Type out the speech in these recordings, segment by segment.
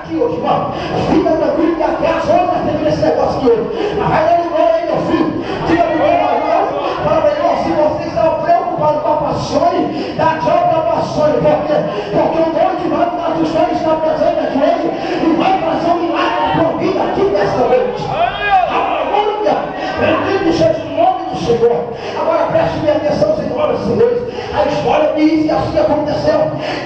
aqui hoje, irmão. Fica tranquilo que até as 11 vai terminar esse negócio aqui hoje. Mas vai dando glória aí, meu filho. Diga para o meu irmão, fala para ele, se você está preocupado com a paixone, dá tchau para a paixone. Por quê? Porque o dono que vai mudar a tua história está presente aqui hoje e vai fazer um milagre na tua vida aqui nessa noite. Aleluia! Bendito seja o nome do Senhor. Agora preste bem atenção, senhoras e senhores. A história diz que assim aconteceu.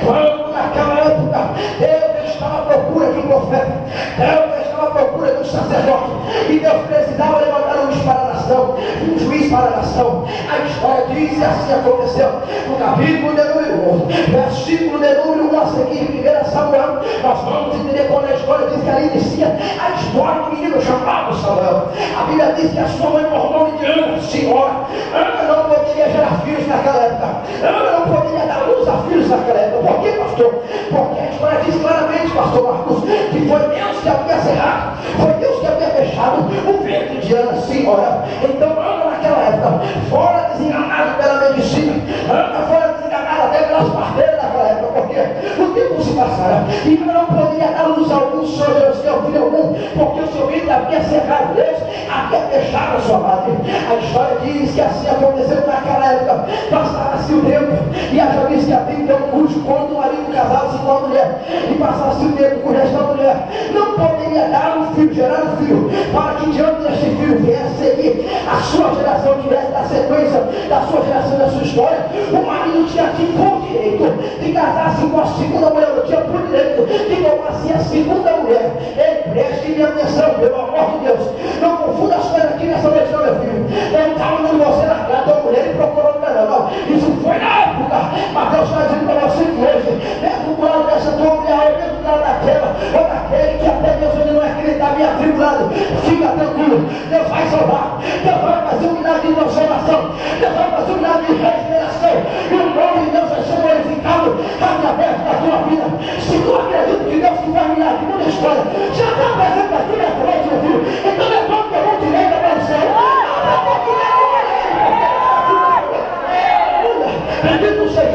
Quando naquela época Deus estava à procura de um profeta, Deus estava à procura de um sacerdote, e Deus precisava levantar um juiz para a nação, um juiz para a nação. A história diz que assim aconteceu. No capítulo de número 1, versículo de número 1 a seguir, 1 Samuel, nós vamos entender quando a história diz que ali inicia a história do menino chamado Samuel. A Bíblia diz que a sua mãe por nome de Ana, senhora, Ana não poderia gerar filhos naquela época. Ana não poderia dar luz a filhos naquela época. Por quê, pastor? Porque a história diz claramente, pastor Marcos, que foi Deus que havia cerrado, foi Deus que havia fechado o ventre de Ana, senhora. Então Ana naquela época, fora desenganada pela medicina, Ana fora desenganada até pelas parteiras daquela época. Por quê? O tempo se passara e Ana não poderia dar luz a algum seu filho algum, porque o seu ventre havia cerrado, Deus havia fechado a sua madre. A história diz que assim aconteceu naquela época. Passava-se o tempo, e a já disse que a Bíblia é um curso quando o marido casava-se com a mulher, e passava-se o tempo com o resto da mulher, não poderia dar um filho, gerar um filho, para que diante deste filho viesse seguir a sua geração, tivesse da sequência da sua geração, da sua história. O marido tinha que por direito de casar-se com a segunda mulher, não tinha por direito de tomar-se a segunda mulher. Ei, preste atenção, pelo amor de Deus, não confunda as coisas aqui nessa noite, não, meu filho. Não está mandando você largar a tua mulher e procurando melhor, não. Isso foi na época, mas Deus está dizendo para você que hoje, mesmo do lado dessa tua mulher, ou mesmo do lado daquela, ou daquele que até Deus ainda não é que ele está meio atribulado, fica tranquilo, Deus vai salvar, Deus vai fazer um milagre de transformação, Deus vai fazer um milagre de regeneração, e o nome de Deus vai ser glorificado através da tua vida. Se tu acredita que Deus que faz milagre na história já está presente aqui nessa noite, meu filho, então levanta a mão direita para o céu. Bendito seja